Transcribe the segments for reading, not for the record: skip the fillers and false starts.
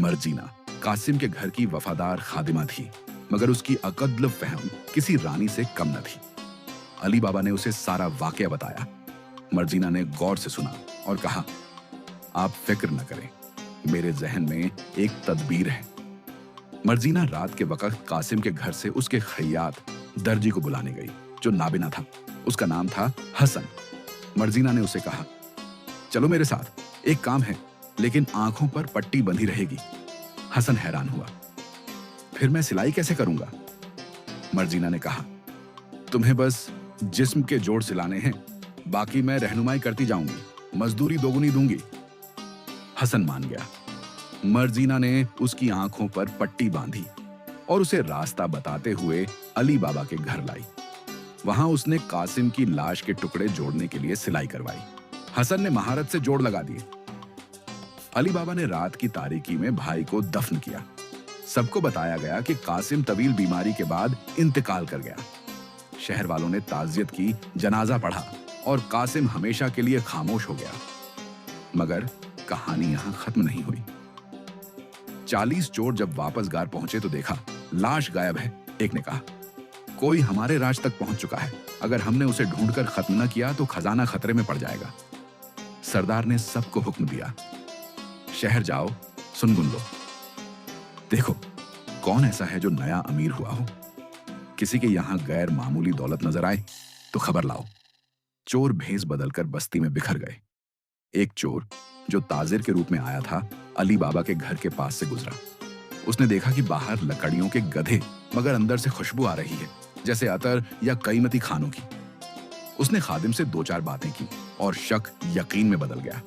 मर्जीना कासिम के घर की वफादार खादिमा थी, मगर उसकी अकद्ल फहम किसी रानी से कम न थी। अली बाबा ने उसे सारा वाकया बताया। मर्जीना ने गौर से सुना और कहा, आप फिक्र न करें, मेरे जहन में एक तदबीर है। मर्जीना रात के वक्त कासिम के घर से उसके खैयात दर्जी को बुलाने गई, जो नाबिना था। उसका नाम था हसन। मर्जीना ने उसे कहा, चलो मेरे साथ, एक काम है, लेकिन आंखों पर पट्टी बंधी रहेगी। हसन हैरान हुआ, फिर मैं सिलाई कैसे करूंगा? मर्जीना ने कहा, तुम्हें बस जिस्म के जोड़ सिलाने हैं, बाकी मैं रहनुमाई करती जाऊंगी, मजदूरी दोगुनी दूंगी। हसन मान गया। मर्जीना ने उसकी आंखों पर पट्टी बांधी और उसे रास्ता बताते हुए अली बाबा के घर लाई। वहां उसने कासिम की लाश के टुकड़े जोड़ने के लिए सिलाई करवाई। हसन ने महारत से जोड़ लगा दिए। अली बाबा ने रात की तारीकी में भाई को दफन किया। सबको बताया गया कि कासिम तवील बीमारी के बाद इंतकाल कर गया। शहर वालों ने ताजियत की, जनाजा पढ़ा और कासिम हमेशा के लिए खामोश हो गया। मगर कहानी यहां खत्म नहीं हुई। 40 चोर जब वापस गार पहुंचे तो देखा लाश गायब है। एक ने कहा, कोई हमारे राज तक पहुंच चुका है, अगर हमने उसे ढूंढकर खत्म न किया तो खजाना खतरे में पड़ जाएगा। सरदार ने सबको हुक्म दिया, शहर जाओ, सुनगुन लो, देखो कौन ऐसा है जो नया अमीर हुआ हो। किसी के यहां गैर मामूली दौलत नजर आए तो खबर लाओ। चोर भेस बदलकर बस्ती में बिखर गए। एक चोर जो ताजिर के रूप में आया था, अली बाबा के घर के पास से गुजरा। उसने देखा कि बाहर लकड़ियों के गधे, मगर अंदर से खुशबू आ रही है, जैसे अतर या कीमती खानों की। उसने खादिम से 2-4 बातें की और शक यकीन में बदल गया।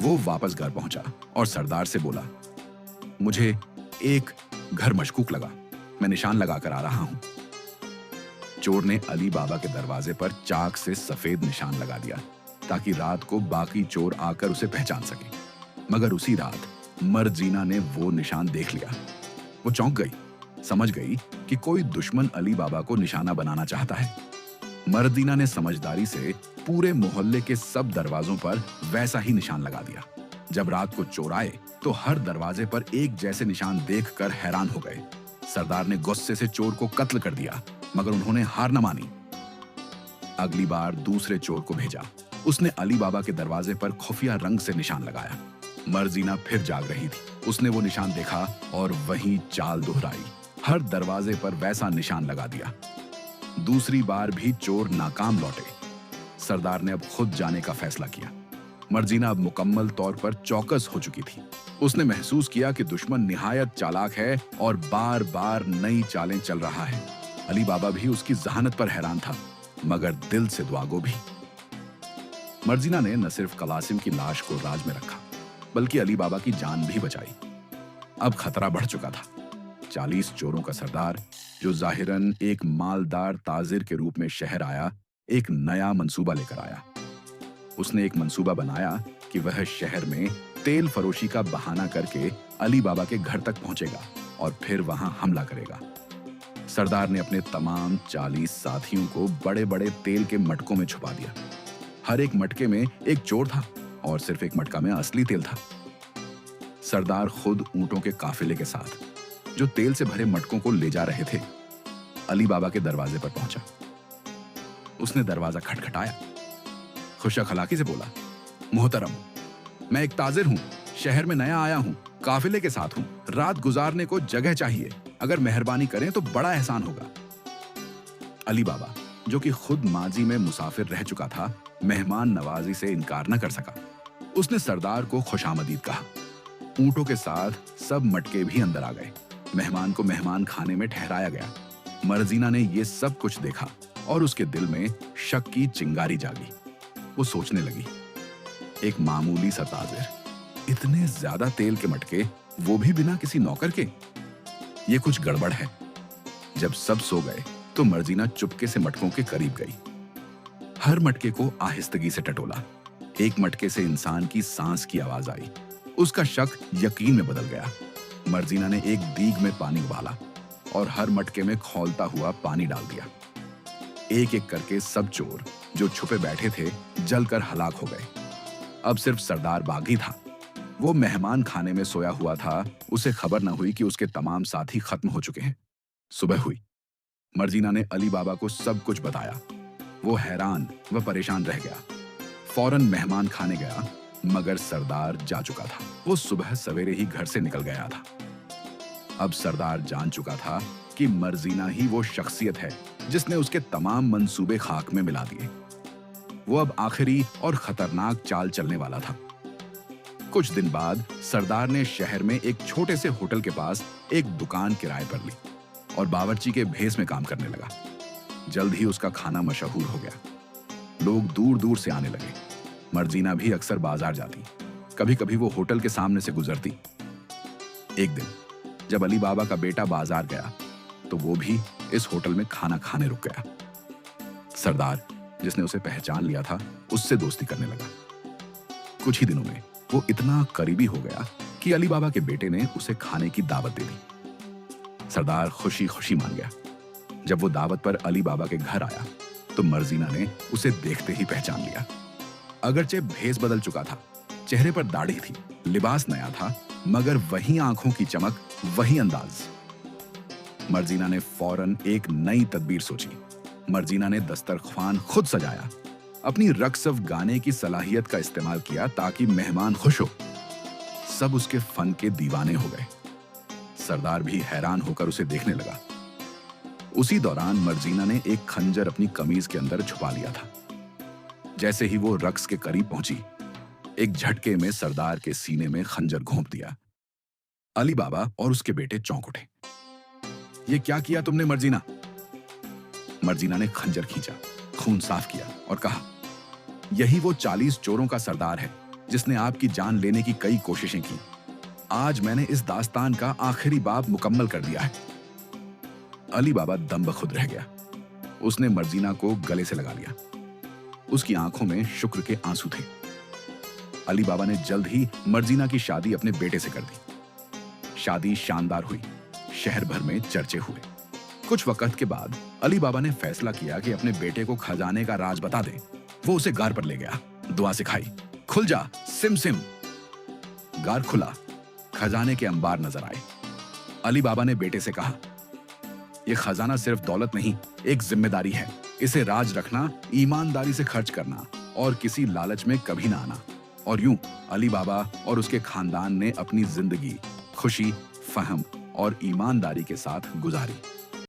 वो वापस घर पहुंचा और सरदार से बोला, मुझे एक घर मशकूक लगा, मैं निशान लगाकर आ रहा हूं। चोर ने अली बाबा के दरवाजे पर चाक से सफेद निशान लगा दिया ताकि रात को बाकी चोर आकर उसे पहचान सके। मगर उसी रात मर्जीना ने वो निशान देख लिया। वो चौंक गई, समझ गई कि कोई दुश्मन अली बाबा को निशाना बनाना चाहता है। मर्जीना ने समझदारी से पूरे मोहल्ले के सब दरवाजों पर वैसा ही निशान लगा दिया। जब रात को चोर आए तो हर दरवाजे पर एक जैसे निशान देखकर हैरान हो गए। सरदार ने गुस्से से चोर को कत्ल कर दिया, मगर उन्होंने हार न मानी। अगली बार दूसरे चोर को भेजा। उसने अली बाबा के दरवाजे पर खुफिया रंग से निशान लगाया। मर्जीना फिर जाग रही थी। उसने वो निशान देखा और वही चाल दोहराई। हर दरवाजे पर वैसा निशान लगा दिया। दूसरी बार भी चोर नाकाम लौटे। सरदार ने अब खुद जाने का फैसला किया। मर्जीना अब मुकम्मल तौर पर चौकस हो चुकी थी। उसने महसूस किया कि दुश्मन निहायत चालाक है और बार बार नई चालें चल रहा है। अली बाबा भी उसकी जहानत पर हैरान था, मगर दिल से दुआगो भी। मर्जीना ने न सिर्फ कासिम की लाश को राज में रखा, बल्कि अली बाबा की जान भी बचाई। अब खतरा बढ़ चुका था। 40 चोरों का सरदार, जो जाहिरन एक मालदार ताजिर के रूप में शहर आया, एक नया मंसूबा लेकर आया। उसने एक मंसूबा बनाया कि वह शहर में तेल फरोशी का बहाना करके अली बाबा के घर तक पहुंचेगा और फिर वहां हमला करेगा। सरदार ने अपने तमाम 40 साथियों को बड़े बड़े तेल के मटकों में छुपा दिया। हर एक मटके में एक चोर था और सिर्फ एक मटका में असली तेल था। सरदार खुद ऊंटों के काफिले के साथ, जो तेल से भरे मटकों को ले जा रहे थे, अली बाबा के दरवाजे पर पहुंचा। उसने दरवाजा खटखटाया। खुशखलाकी से बोला, मोहतरम, मैं एक ताजिर हूं, शहर में नया आया हूं, काफिले के साथ हूं, रात गुजारने को जगह चाहिए, अगर मेहरबानी करें तो बड़ा एहसान होगा। अली बाबा, जो कि खुद माजी में मुसाफिर रह चुका था, मेहमान नवाजी से इनकार न कर सका। उसने सरदार को खुशामदीद कहा। ऊंटों के साथ सब मटके भी अंदर आ गए। मेहमान को मेहमान खाने में ठहराया गया। मर्जीना ने ये सब कुछ देखा और उसके दिल में शक की चिंगारी जागी। वो सोचने लगी, एक मामूली सा ताजिर, इतने ज्यादा तेल के मटके, वो भी बिना किसी नौकर के। ये कुछ गड़बड़ है। जब सब सो गए तो मर्जीना चुपके से मटकों के करीब गई। हर मटके को आहिस्तगी से टटोला। एक मटके से इंसान की सांस की आवाज आई। उसका शक यकीन में बदल गया। मर्जीना ने एक दीग में पानी उबाला और हर मटके में खौलता हुआ पानी डाल दिया। एक एक करके सब चोर जो छुपे बैठे थे जलकर हलाक हो गए। अब सिर्फ सरदार बागी था। वो मेहमान खाने में सोया हुआ था, उसे खबर न हुई कि उसके तमाम साथी खत्म हो चुके हैं। सुबह हुई। मर्जीना ने अली बाबा को सब कुछ बताया। वो हैरान व परेशान रह गया। फौरन मेहमान खाने गया, मगर सरदार जा चुका था। वो सुबह सवेरे ही घर से निकल गया था। अब सरदार जान चुका था कि मर्जीना ही वो शख्सियत है जिसने उसके तमाम मंसूबे खाक में मिला दिए। वो अब आखिरी और खतरनाक चाल चलने वाला था। कुछ दिन बाद सरदार ने शहर में एक छोटे से होटल के पास एक दुकान किराए पर ली और बावर्ची के भेस में काम करने लगा। जल्द ही उसका खाना मशहूर हो गया। लोग दूर दूर से आने लगे। मर्जीना भी अक्सर बाजार जाती। कभी कभी वो होटल के सामने से गुजरती। एक दिन जब अली बाबा का बेटा बाजार गया तो वो भी इस होटल में खाना खाने रुक गया। सरदार, जिसने उसे पहचान लिया था, उससे दोस्ती करने लगा। कुछ ही दिनों में वो इतना करीबी हो गया कि अली बाबा के बेटे ने उसे खाने की दावत दे दी। सरदार खुशी खुशी मान गया। जब वो दावत पर अली बाबा के घर आया तो मर्जीना ने उसे देखते ही पहचान लिया। अगरचे भेस बदल चुका था, चेहरे पर दाढ़ी थी, लिबास नया था, मगर वही आंखों की चमक, वही अंदाज। मर्जीना ने फौरन एक नई तदबीर सोची। मर्जीना ने दस्तरख्वान खुद सजाया, अपनी रक्स गाने की सलाहियत का इस्तेमाल किया ताकि मेहमान खुश हो। सब उसके फन के दीवाने हो गए। सरदार भी हैरान होकर उसे देखने लगा। उसी दौरान मर्जीना ने एक खंजर अपनी कमीज के अंदर छुपा लिया था। जैसे ही वो रक्स के करीब पहुंची, एक झटके में सरदार के सीने में खंजर घोंप दिया। अली बाबा और उसके बेटे चौंक उठे। ये क्या किया तुमने मर्जीना? मर्जीना ने खंजर खींचा, खून साफ किया और कहा, यही वो 40 चोरों का सरदार है जिसने आपकी जान लेने की कई कोशिशें की। आज मैंने इस दास्तान का आखिरी बाब मुकम्मल कर दिया है। अली बाबा दम बखुद रह गया। उसने मर्जीना को गले से लगा लिया। उसकी आंखों में शुक्र के आंसू थे। अली बाबा ने जल्द ही मर्जीना की शादी अपने बेटे से कर दी। शादी शानदार हुई। शहर भर में चर्चे हुए। कुछ वक्त के बाद अली बाबा ने फैसला किया कि अपने बेटे को खजाने का राज बता दे। वो उसे गार पर ले गया, दुआ सिखाई, खुल जा सिम सिम। गार खुला, खजाने के अंबार नजर आए। अली बाबा ने बेटे से कहा, यह खजाना सिर्फ दौलत नहीं, एक जिम्मेदारी है। इसे राज रखना, ईमानदारी से खर्च करना और किसी लालच में कभी ना आना। और यूं अली बाबा और उसके खानदान ने अपनी जिंदगी खुशी, फहम और ईमानदारी के साथ गुजारी।